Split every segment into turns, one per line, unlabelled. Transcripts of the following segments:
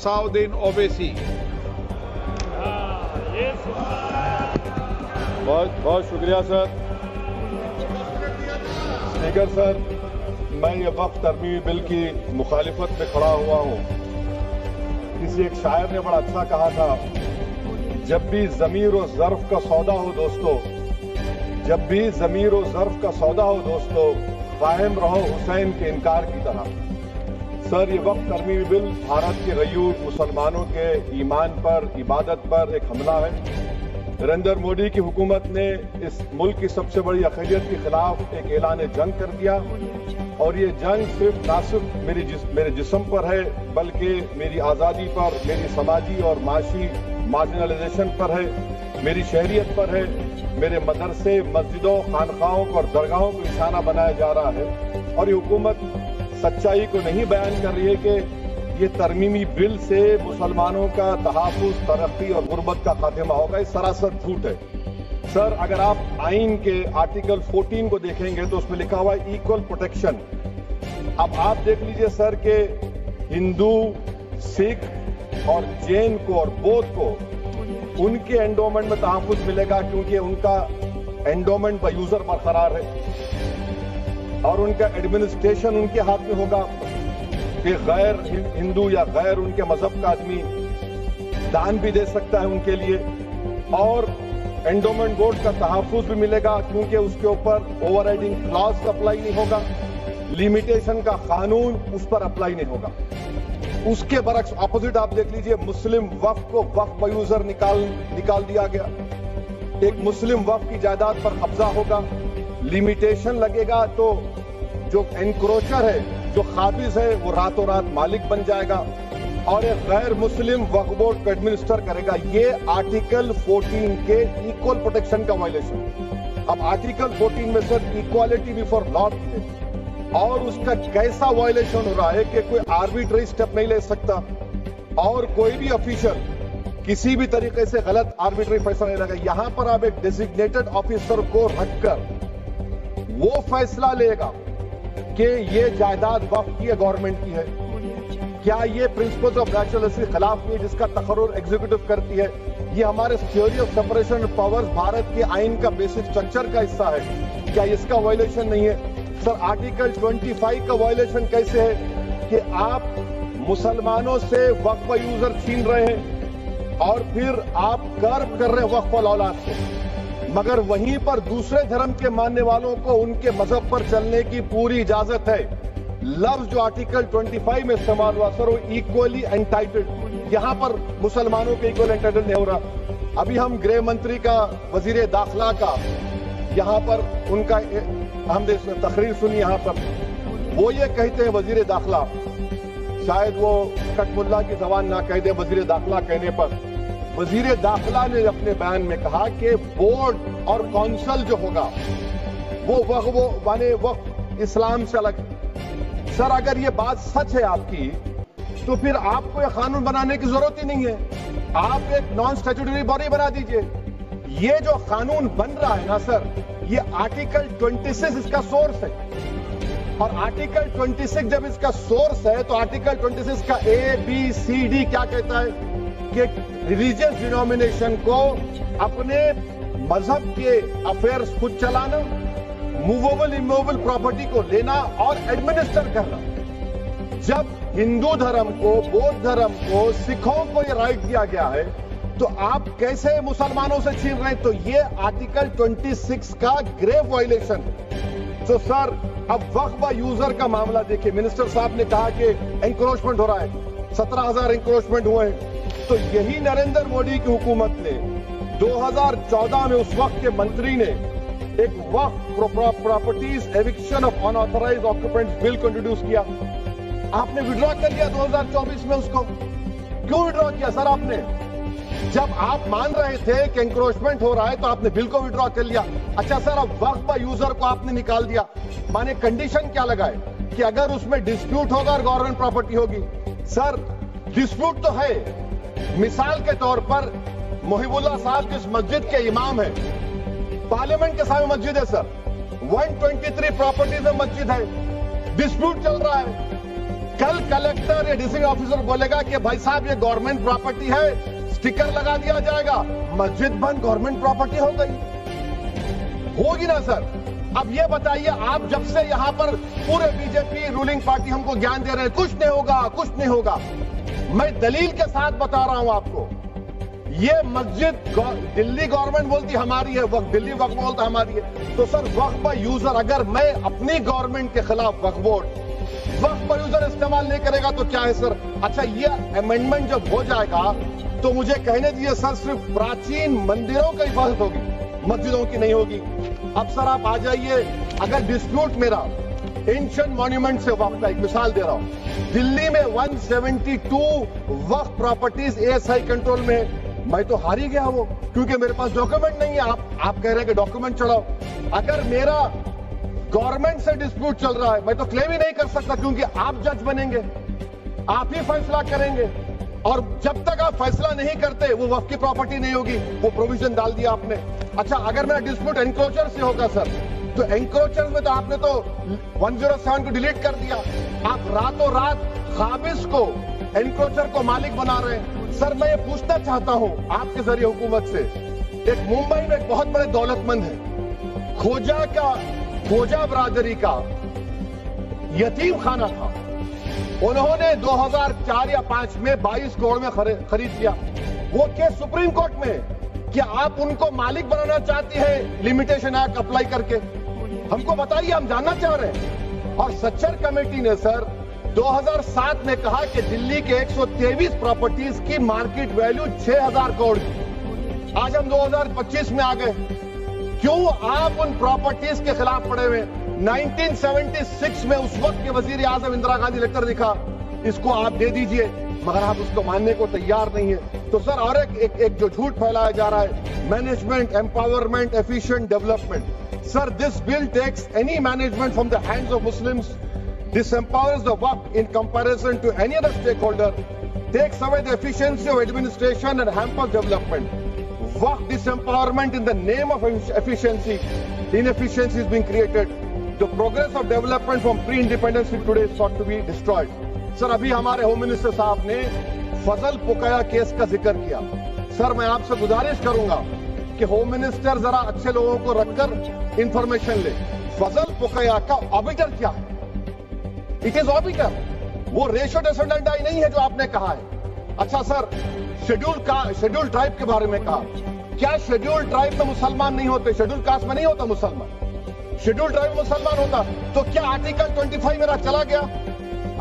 Saudin Owaisi.
बहुत बहुत शुक्रिया सर। स्पीकर सर, मैं ये वक्फ तरमीमी बिल की मुखालिफत में खड़ा हुआ हूँ। किसी एक शायर ने बड़ा अच्छा कहा था, जब भी ज़मीर और ज़र्फ का सौदा हो दोस्तों, जब भी ज़मीर और ज़र्फ का सौदा हो दोस्तों, कायम रहो हुसैन के इनकार की तरह। सर, ये वक्फ तरमीमी बिल भारत के गयूर मुसलमानों के ईमान पर, इबादत पर एक हमला है। नरेंद्र मोदी की हुकूमत ने इस मुल्क की सबसे बड़ी अक़लियत के खिलाफ एक ऐलान जंग कर दिया, और ये जंग सिर्फ मेरे जिस्म पर है, बल्कि मेरी आज़ादी पर, मेरी समाजी और माशी मार्जिनलाइजेशन पर है, मेरी शहरियत पर है, मेरे मदरसे, मस्जिदों, खानखाहों और दरगाहों को निशाना बनाया जा रहा है। और ये हुकूमत सच्चाई को नहीं बयान कर रही है कि ये तरमीमी बिल से मुसलमानों का तहफ़्फ़ुज़, तरक्की और गुर्बत का खात्मा होगा। ये सरासर झूठ है। सर, अगर आप आइन के आर्टिकल 14 को देखेंगे तो उसमें लिखा हुआ है इक्वल प्रोटेक्शन। अब आप देख लीजिए सर के हिंदू, सिख और जैन को और बौद्ध को उनके एंडोमेंट में तहफ़्फ़ुज़ मिलेगा, क्योंकि उनका एंडोमेंट बाय यूजर बरकरार है और उनका एडमिनिस्ट्रेशन उनके हाथ में होगा कि गैर हिंदू या गैर उनके मजहब का आदमी दान भी दे सकता है उनके लिए, और एंडोमेंट बोर्ड का तहफ़्फ़ुज़ भी मिलेगा, क्योंकि उसके ऊपर ओवरराइडिंग क्लॉज अप्लाई नहीं होगा, लिमिटेशन का कानून उस पर अप्लाई नहीं होगा। उसके बरक्स ऑपोजिट आप देख लीजिए, मुस्लिम वक्फ को वक्फ बाय यूजर निकाल दिया गया। एक मुस्लिम वक्फ की जायदाद पर कब्जा होगा, लिमिटेशन लगेगा तो जो एनक्रोचर है, जो काबिज है, वो रातों रात मालिक बन जाएगा और एक गैर मुस्लिम वक्फ बोर्ड को एडमिनिस्टर करेगा। ये आर्टिकल 14 के इक्वल प्रोटेक्शन का वायलेशन। अब आर्टिकल 14 में सर इक्वालिटी बिफोर लॉ है, और उसका कैसा वायलेशन हो रहा है कि कोई आर्बिट्रेरी स्टेप नहीं ले सकता, और कोई भी ऑफिशियल किसी भी तरीके से गलत आर्बिट्रेरी फैसला नहीं लेगा। यहां पर आप एक डेजिग्नेटेड ऑफिसर को रखकर वो फैसला लेगा कि ये जायदाद वक्फ की है, गवर्नमेंट की है। क्या ये प्रिंसिपल्स ऑफ नेचुरलिटी के खिलाफ नहीं है, जिसका तकर्रुर एग्जीक्यूटिव करती है? ये हमारे theory of separation of powers, Bharat के आइन का बेसिक स्ट्रक्चर का हिस्सा है। क्या इसका वायलेशन नहीं है? सर, आर्टिकल 25 का वायलेशन कैसे है कि आप मुसलमानों से वक्फ यूजर छीन रहे हैं और फिर आप कर्ब कर रहे हैं वक्फ औलाद को, मगर वहीं पर दूसरे धर्म के मानने वालों को उनके मजहब पर चलने की पूरी इजाजत है। लफ्ज जो आर्टिकल 25 में इस्तेमाल हुआ सर, वो इक्वली एंटाइटल्ड, यहां पर मुसलमानों के इक्वल एंटाइटल्ड नहीं हो रहा। अभी हम गृह मंत्री का, वजीर दाखिला का यहां पर उनका हमने तकरीर सुनी, यहां पर वो ये कहते हैं वजीर दाखिला, शायद वो कटमुल्ला की जबान ना कह दे, वजीर दाखिला कहने पर वजीर दाखिला ने अपने बयान में कहा कि बोर्ड और काउंसिल जो होगा वो माने वक्फ इस्लाम से अलग है। सर, अगर ये बात सच है आपकी, तो फिर आपको एक कानून बनाने की जरूरत ही नहीं है। आप एक नॉन स्टैट्यूटरी बॉडी बना दीजिए। ये जो कानून बन रहा है ना सर, ये आर्टिकल 26 इसका सोर्स है, और आर्टिकल 26 जब इसका सोर्स है तो आर्टिकल 26 का ABCD क्या कहता है कि रिलीजियस डिनोमिनेशन को अपने मजहब के अफेयर्स खुद चलाना, मूवेबल इमूवेबल प्रॉपर्टी को लेना और एडमिनिस्टर करना। जब हिंदू धर्म को, बौद्ध धर्म को, सिखों को यह राइट दिया गया है, तो आप कैसे मुसलमानों से छीन रहे हैं? तो ये आर्टिकल 26 का ग्रेव वायलेशन है। तो सर, अब वक्फ बाय यूजर का मामला देखिए, मिनिस्टर साहब ने कहा कि एंक्रोचमेंट हो रहा है, 17,000 एंक्रोचमेंट हुए हैं। तो यही नरेंद्र मोदी की हुकूमत ने 2014 में उस वक्त के मंत्री ने एक Waqf properties eviction of unauthorised occupants bill को इंट्रोड्यूस किया। आपने विड्रॉ कर लिया 2024 में उसको। क्यों विड्रॉ किया सर आपने? जब आप मान रहे थे कि एंक्रोचमेंट हो रहा है तो आपने बिल को विड्रॉ कर लिया। अच्छा सर, अब वक्फ बाय यूजर को आपने निकाल दिया, माने कंडीशन क्या लगाए कि अगर उसमें डिस्प्यूट होगा और गवर्नमेंट प्रॉपर्टी होगी। सर, डिस्प्यूट तो है। मिसाल के तौर पर मोहिबुल्लाह साहब जिस मस्जिद के इमाम है, पार्लियामेंट के सामने मस्जिद है सर, 123 प्रॉपर्टीज में मस्जिद है, डिस्प्यूट चल रहा है। कल कलेक्टर या डिस्ट्रिक्ट ऑफिसर बोलेगा कि भाई साहब ये गवर्नमेंट प्रॉपर्टी है, स्टिकर लगा दिया जाएगा, मस्जिद बंद गवर्नमेंट प्रॉपर्टी हो गई, होगी ना सर? अब ये बताइए, आप जब से यहां पर पूरे बीजेपी रूलिंग पार्टी हमको ज्ञान दे रहे हैं कुछ नहीं होगा, कुछ नहीं होगा, मैं दलील के साथ बता रहा हूं आपको। ये मस्जिद दिल्ली गवर्नमेंट बोलती हमारी है, वक्फ दिल्ली वक्फ बोलता हमारी है, तो सर वक्फ पर यूजर, अगर मैं अपनी गवर्नमेंट के खिलाफ वक्फ बोर्ड वक्फ पर यूजर इस्तेमाल नहीं करेगा तो क्या है सर? अच्छा, ये अमेंडमेंट जब हो जाएगा तो मुझे कहने दीजिए सर, सिर्फ प्राचीन मंदिरों की हिफाजत होगी, मस्जिदों की नहीं होगी। अब सर आप आ जाइए, अगर डिस्प्यूट मेरा एंशिएंट मॉन्यूमेंट से वक्फ का, एक मिसाल दे रहा हूं, दिल्ली में 172 वक्फ प्रॉपर्टीज एएसआई कंट्रोल में, मैं तो हार ही गया वो, क्योंकि मेरे पास डॉक्यूमेंट नहीं है। आप कह रहे हैं कि डॉक्यूमेंट चढ़ाओ, अगर मेरा गवर्नमेंट से डिस्प्यूट चल रहा है मैं तो क्लेम ही नहीं कर सकता, क्योंकि आप जज बनेंगे, आप ही फैसला करेंगे, और जब तक आप फैसला नहीं करते वो वक्फ की प्रॉपर्टी नहीं होगी, वो प्रोविजन डाल दिया आपने। अच्छा, अगर मेरा डिस्प्यूट एनक्रोचर से होगा सर, तो एनक्रोचर में तो आपने तो 107 को डिलीट कर दिया, आप रातों रात काबिज को, एनक्रोचर को मालिक बना रहे हैं। सर मैं ये पूछना चाहता हूं आपके जरिए हुकूमत से, एक मुंबई में एक बहुत बड़े दौलतमंद है, खोजा बरादरी का यतीम खाना था, उन्होंने 2004 या 5 में 22 करोड़ में खरीद किया। वो केस सुप्रीम कोर्ट में कि आप उनको मालिक बनाना चाहती है लिमिटेशन एक्ट अप्लाई करके, हमको बताइए, हम जानना चाह रहे हैं। और सच्चर कमेटी ने सर 2007 में कहा कि दिल्ली के 123 प्रॉपर्टीज की मार्केट वैल्यू 6000 करोड़ की। आज हम 2025 में आ गए, क्यों आप उन प्रॉपर्टीज के खिलाफ पड़े हुए? 1976 में उस वक्त के वजीर आजम इंदिरा गांधी लेटर लिखा, इसको आप दे दीजिए, मगर आप उसको मानने को तैयार नहीं है। तो सर और एक जो झूठ फैलाया जा रहा है, management, empowerment, efficient development. Sir this bill takes any management from the hands of Muslims, disempowers the waqf in comparison to any other stakeholder, takes away the efficiency of administration and hampers development. Waqf disempowerment in the name of efficiency, inefficiency is being created. The progress of development from pre-independence to today is sought to be destroyed. Sir अभी हमारे home minister साहब ने फजल पुकाया case का जिक्र किया। Sir मैं आपसे गुजारिश करूंगा कि होम मिनिस्टर जरा अच्छे लोगों को रखकर इंफॉर्मेशन ले। फजल पुकाया का ऑबिटर क्या है? इट इज ऑबिटर, वो रेशो डेसिडेंडाई नहीं है जो आपने कहा है। अच्छा सर, शेड्यूल ट्राइब के बारे में कहा, क्या शेड्यूल ट्राइब में मुसलमान नहीं होते? शेड्यूल कास्ट में नहीं होता मुसलमान, शेड्यूल ट्राइब में मुसलमान होता तो क्या आर्टिकल 25 मेरा चला गया,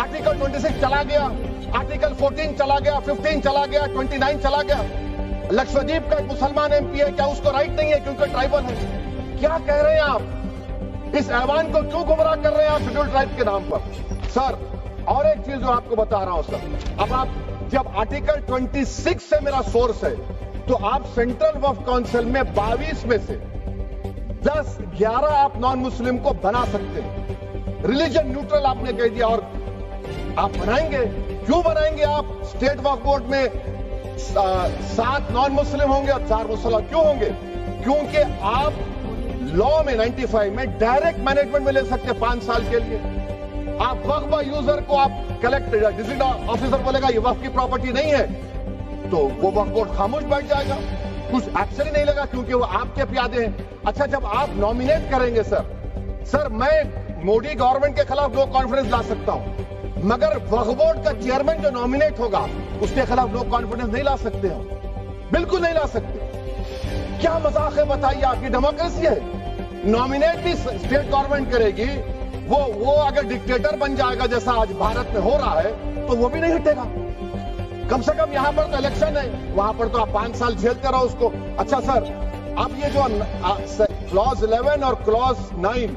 आर्टिकल 26 चला गया, आर्टिकल 14 चला गया, 15 चला गया, 29 चला गया? लक्षद्वीप का एक मुसलमान एमपी है, क्या उसको राइट नहीं है क्योंकि ट्राइबल है? क्या कह रहे हैं आप? इस ऐवान को क्यों गुमराह कर रहे हैं आप शेड्यूल ट्राइब के नाम पर? सर और एक चीज जो आपको बता रहा हूं सर, अब आप जब आर्टिकल 26 से मेरा सोर्स है, तो आप सेंट्रल वक्फ काउंसिल में 22 में से 10-11 आप नॉन मुस्लिम को बना सकते हैं। रिलीजन न्यूट्रल आपने कह दिया, और आप बनाएंगे, क्यों बनाएंगे आप? स्टेट वक्फ बोर्ड में 7 नॉन मुस्लिम होंगे और 4 मुसलमान क्यों होंगे? क्योंकि आप लॉ में 95 में डायरेक्ट मैनेजमेंट में ले सकते हैं 5 साल के लिए। आप वक्फ यूजर को आप कलेक्टर डिस्ट्रिक्ट ऑफिसर बोलेगा ये वक्फ की प्रॉपर्टी नहीं है, तो वो वक्फ बोर्ड खामोश बैठ जाएगा, कुछ एक्शन ही नहीं लेगा, क्योंकि वो आपके प्यादे हैं। अच्छा, जब आप नॉमिनेट करेंगे सर मैं मोदी गवर्नमेंट के खिलाफ नो कॉन्फिडेंस ला सकता हूं, मगर वक्फ बोर्ड का चेयरमैन जो नॉमिनेट होगा उसके खिलाफ नो कॉन्फिडेंस नहीं ला सकते हम, बिल्कुल नहीं ला सकते। क्या मजाक है बताइए? आपकी डेमोक्रेसी है, नॉमिनेट भी स्टेट गवर्नमेंट करेगी, वो अगर डिक्टेटर बन जाएगा जैसा आज भारत में हो रहा है तो वो भी नहीं हटेगा। कम से कम यहां पर तो इलेक्शन है, वहां पर तो आप 5 साल झेलते रहो उसको। अच्छा सर, अब ये जो क्लॉज 11 और क्लॉज 9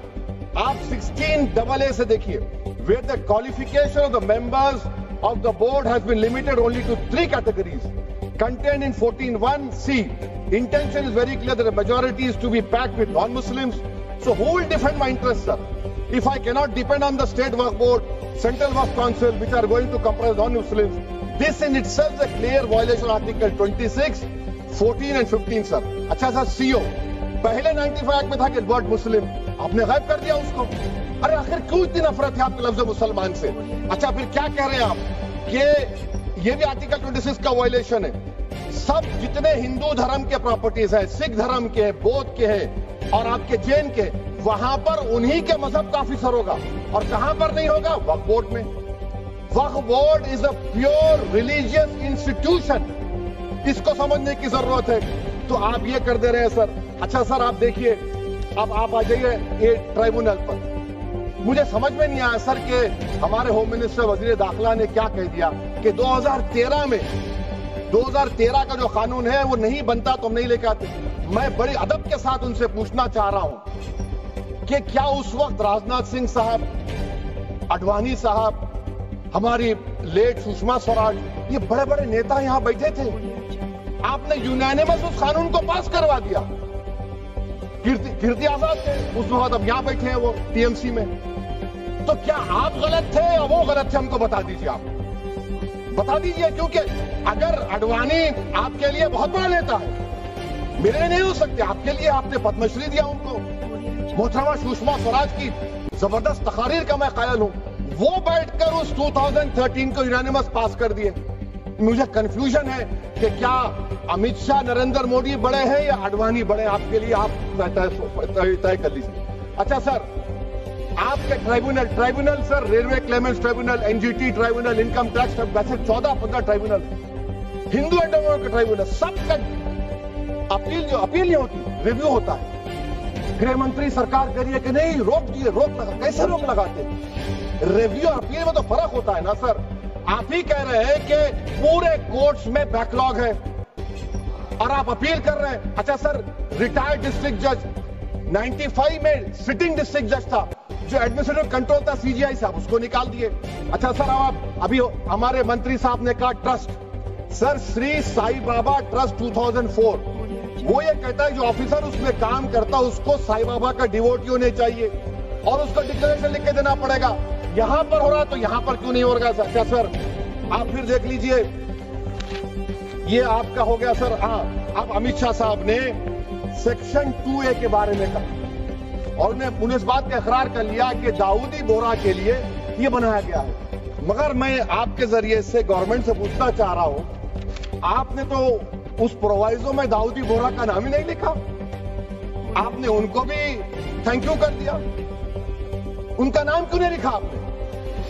आप 16AA से देखिए, where the qualification of the members of the board has been limited only to 3 categories contained in 14(1)(c). Intention is very clear that the majority is to be packed with non-Muslims. So who will defend my interests, sir? If I cannot depend on the state work board, central work council, which are going to comprise non-Muslims, this in itself is a clear violation of Article 26, 14 and 15, sir. अच्छा sir, CO पहले 95 act में था कि word मुस्लिम, आपने गायब कर दिया उसको। अरे आखिर क्यों इतनी नफरत है आपके लफ्ज मुसलमान से? अच्छा फिर क्या कह रहे हैं आप कि ये भी आर्टिकल 26 का वायलेशन है। सब जितने हिंदू धर्म के प्रॉपर्टीज हैं, सिख धर्म के हैं, बौद्ध के हैं और आपके जैन के, वहां पर उन्हीं के मजहब का ऑफिसर होगा। और कहां पर नहीं होगा? वक्फ बोर्ड में। Waqf board is a pure religious institution, इसको समझने की जरूरत है। तो आप ये कर दे रहे हैं सर। अच्छा सर आप देखिए, अब आप आ जाइए ये ट्राइब्यूनल पर। मुझे समझ में नहीं आया सर कि हमारे होम मिनिस्टर वजीर दाखिला ने क्या कह दिया कि 2013 का जो कानून है वो नहीं बनता तो हम नहीं लेके आते। मैं बड़ी अदब के साथ उनसे पूछना चाह रहा हूं कि क्या उस वक्त राजनाथ सिंह साहब, आडवाणी साहब, हमारी लेट सुषमा स्वराज, ये बड़े बड़े नेता यहां बैठे थे? आपने यूनानिमस उस कानून को पास करवा दिया। कीर्ति आजाद थे उस वक्त, अब यहां बैठे हैं वो टीएमसी में। तो क्या आप गलत थे या वो गलत थे? हमको बता दीजिए, आप बता दीजिए। क्योंकि अगर आडवाणी आपके लिए बहुत बड़ा नेता है, मेरे लिए नहीं हो सकते, आपके लिए आपने पद्मश्री दिया उनको। मोहतरमा सुषमा स्वराज की जबरदस्त तकारीर का मैं कायल हूं, वो बैठकर उस 2013 को यूनानिमस पास कर दिए। मुझे कंफ्यूजन है कि क्या अमित शाह, नरेंद्र मोदी बड़े हैं या आडवाणी बड़े? आपके लिए आप तय कर लीजिए। अच्छा सर, आपके tribunal sir, railway Clements tribunal, NGT tribunal, income tax, वैसे 14-15 ट्राइब्यूनल, हिंदू एंड के ट्राइब्यूनल, सबका अपील नहीं होती, रिव्यू होता है। गृह मंत्री सरकार कह रही है कि नहीं रोक दिए, कैसे रोक लगाते? रिव्यू और अपील में तो फर्क होता है ना सर। आप ही कह रहे हैं कि पूरे कोर्ट्स में बैकलॉग है और आप अपील कर रहे हैं। अच्छा सर, रिटायर्ड डिस्ट्रिक्ट जज 95 में सिटिंग डिस्ट्रिक्ट जज था, जो एडमिनिस्ट्रेटिव कंट्रोल था सीजीआई साहब, उसको निकाल दिए। अच्छा सर, आप अभी हमारे मंत्री साहब ने कहा trust, sir Shri Sai Baba trust 2004, वो ये कहता है जो ऑफिसर उसमें काम करता उसको साई बाबा का डिवोटी होने चाहिए और उसको डिक्लेरेशन लिख के देना पड़ेगा। यहां पर हो रहा तो यहां पर क्यों नहीं हो रहा? क्या सर आप फिर देख लीजिए, ये आपका हो गया सर। हाँ, अब अमित शाह साहब ने सेक्शन 2A के बारे में कहा और उन्होंने इस बात का इकरार कर लिया कि दाऊदी बोहरा के लिए ये बनाया गया है। मगर मैं आपके जरिए से गवर्नमेंट से पूछना चाह रहा हूं, आपने तो उस प्रोवाइजो में दाऊदी बोहरा का नाम ही नहीं लिखा, आपने उनको भी थैंक यू कर दिया, उनका नाम क्यों नहीं लिखा आपने?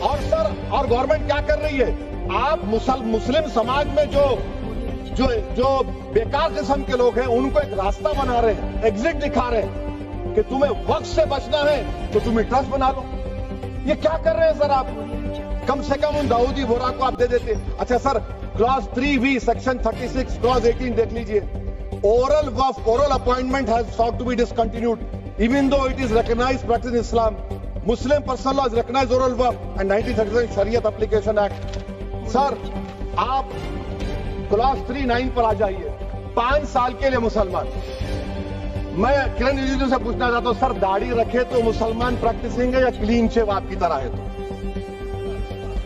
और सर, और गवर्नमेंट क्या कर रही है? आप मुस्लिम समाज में जो बेकार किस्म के लोग हैं उनको एक रास्ता बना रहे हैं, एग्जिट दिखा रहे हैं कि तुम्हें वक्त से बचना है तो तुम्हें ट्रस्ट बना लो। ये क्या कर रहे हैं सर आप? कम से कम उन दाऊदी बोहरा को आप दे देते। अच्छा sir, clause 3V section 36 clause 18 देख लीजिए, oral Waqf, oral appointment has sought to be discontinued even though it is recognized practice in Islam. Muslim personal law has recognized oral waqf and 1937 Shariat Application Act. Sir आप clause 39 पर आ जाइए, 5 साल के लिए मुसलमान। मैं किरण रिजिजू से पूछना चाहता हूं, सर दाढ़ी रखे तो मुसलमान प्रैक्टिसिंग है या क्लीन शेव आपकी तरह है? तो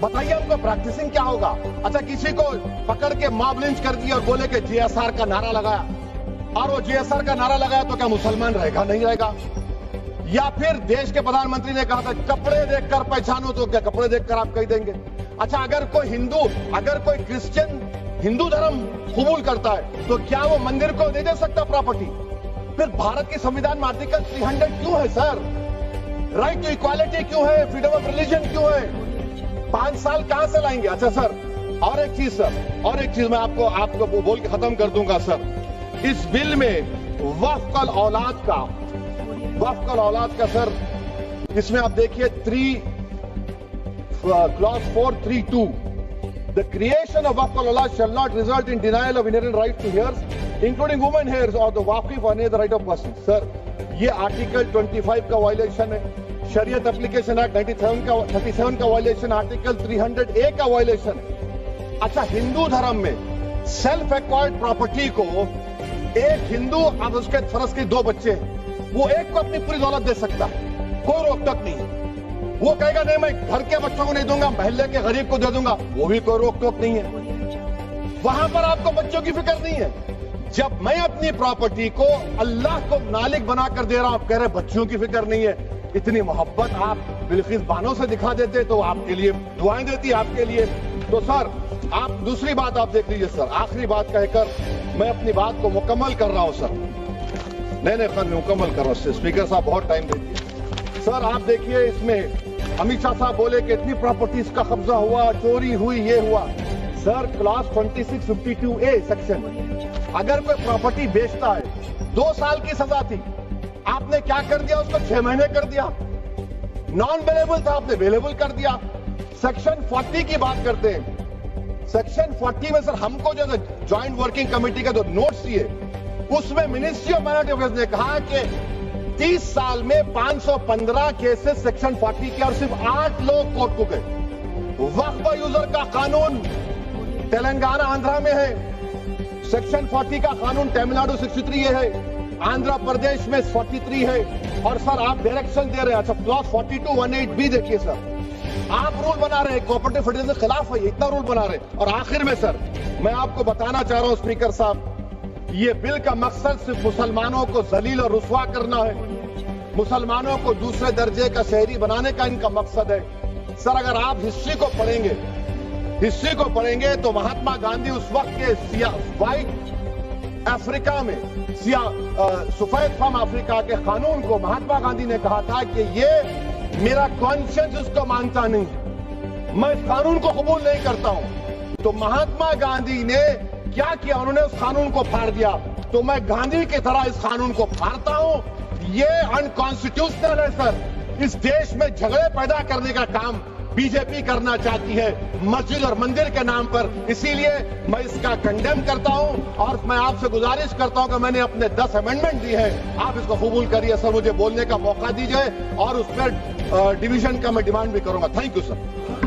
बताइए हमको प्रैक्टिसिंग क्या होगा? अच्छा, किसी को पकड़ के मॉब लिंच कर दिया और बोले कि JSR का नारा लगाया, और वो JSR का नारा लगाया तो क्या मुसलमान रहेगा? नहीं रहेगा। या फिर देश के प्रधानमंत्री ने कहा था कपड़े देखकर पहचानो, तो क्या कपड़े देखकर आप कह देंगे? अच्छा, अगर कोई क्रिश्चियन हिंदू धर्म कबूल करता है तो क्या वो मंदिर को नहीं दे सकता प्रॉपर्टी? फिर भारत के संविधान में आर्टिकल 300 क्यों है सर? राइट टू इक्वालिटी क्यों है? फ्रीडम ऑफ रिलीजन क्यों है? 5 साल कहां से लाएंगे? अच्छा सर, और एक चीज सर, और एक चीज मैं आपको बोल के खत्म कर दूंगा सर। इस बिल में वक्फ अल औलाद का सर, इसमें आप देखिए clause 432, the creation of waqf al-awlad shall not result in denial of inherent rights to heirs, including women heirs or the waqif or any other right of person. Sir, ये article 25 का violation है, शरीयत application act 37 का violation, article 300A का violation है। अच्छा, हिंदू धर्म में सेल्फ एक्वायर्ड प्रॉपर्टी को एक हिंदू, अब उसके फर्ज के 2 बच्चे हैं, वो एक को अपनी पूरी दौलत दे सकता है, कोई रोक टोक नहीं है। वो कहेगा नहीं मैं घर के बच्चों को नहीं दूंगा, मोहल्ले के गरीब को दे दूंगा, वो भी कोई रोक टोक नहीं है। वहां पर आपको बच्चों की फिक्र नहीं है। जब मैं अपनी प्रॉपर्टी को अल्लाह को मालिक बनाकर दे रहा हूं, आप कह रहे बच्चों की फिक्र नहीं है। इतनी मोहब्बत आप बिल्किस बानो से दिखा देते तो आपके लिए दुआएं देती आपके लिए। तो सर आप दूसरी बात आप देख लीजिए सर, आखिरी बात कहकर मैं अपनी बात को मुकम्मल कर रहा हूं सर। नहीं सर, मैं मुकम्मल कर रहा हूं। स्पीकर साहब बहुत टाइम देती सर। आप देखिए इसमें अमित शाह साहब बोले कि इतनी प्रॉपर्टीज का कब्जा हुआ, चोरी हुई, ये हुआ। सर क्लास 2652A सेक्शन, अगर कोई प्रॉपर्टी बेचता है 2 साल की सजा थी, आपने क्या कर दिया, उसको 6 महीने कर दिया। नॉन अवेलेबल था, आपने अवेलेबल कर दिया। सेक्शन 40 की बात करते हैं। सेक्शन 40 में सर हमको जो ज्वाइंट वर्किंग कमेटी का जो नोट्स दिए, उसमें मिनिस्ट्री ऑफ माइनॉरिटी अफेयर्स ने कहा कि 30 साल में 515 केसेस सेक्शन 40 के, और सिर्फ 8 लोग कोर्ट को गए। वक्फ यूजर का कानून तेलंगाना आंध्रा में है, सेक्शन 40 का कानून तमिलनाडु 63 है, आंध्र प्रदेश में 43 है। और सर आप डायरेक्शन दे रहे हैं। अच्छा क्लॉज 4218B देखिए सर, आप रूल बना रहे हैं, कोऑपरेटिव फेडरलिज्म के खिलाफ है, इतना रूल बना रहे हैं। और आखिर में सर मैं आपको बताना चाह रहा हूं स्पीकर साहब, ये बिल का मकसद सिर्फ मुसलमानों को जलील और रुस्वा करना है, मुसलमानों को दूसरे दर्जे का शहरी बनाने का इनका मकसद है। सर अगर आप हिस्ट्री को पढ़ेंगे तो महात्मा गांधी उस वक्त के व्हाइट अफ्रीका में सफेद फम अफ्रीका के कानून को महात्मा गांधी ने कहा था कि ये मेरा कॉन्शियंस उसको मानता नहीं, मैं इस कानून को कबूल नहीं करता हूं। तो महात्मा गांधी ने क्या किया, उन्होंने उस कानून को फाड़ दिया। तो मैं गांधी की तरह इस कानून को फाड़ता हूं। ये अनकॉन्स्टिट्यूशनल है सर। इस देश में झगड़े पैदा करने का काम बीजेपी करना चाहती है मस्जिद और मंदिर के नाम पर, इसीलिए मैं इसका कंडेम करता हूं। और मैं आपसे गुजारिश करता हूं कि मैंने अपने 10 अमेंडमेंट दी है, आप इसको कबूल करिए सर, मुझे बोलने का मौका दीजिए और उस पर डिवीजन का मैं डिमांड भी करूंगा। Thank you sir.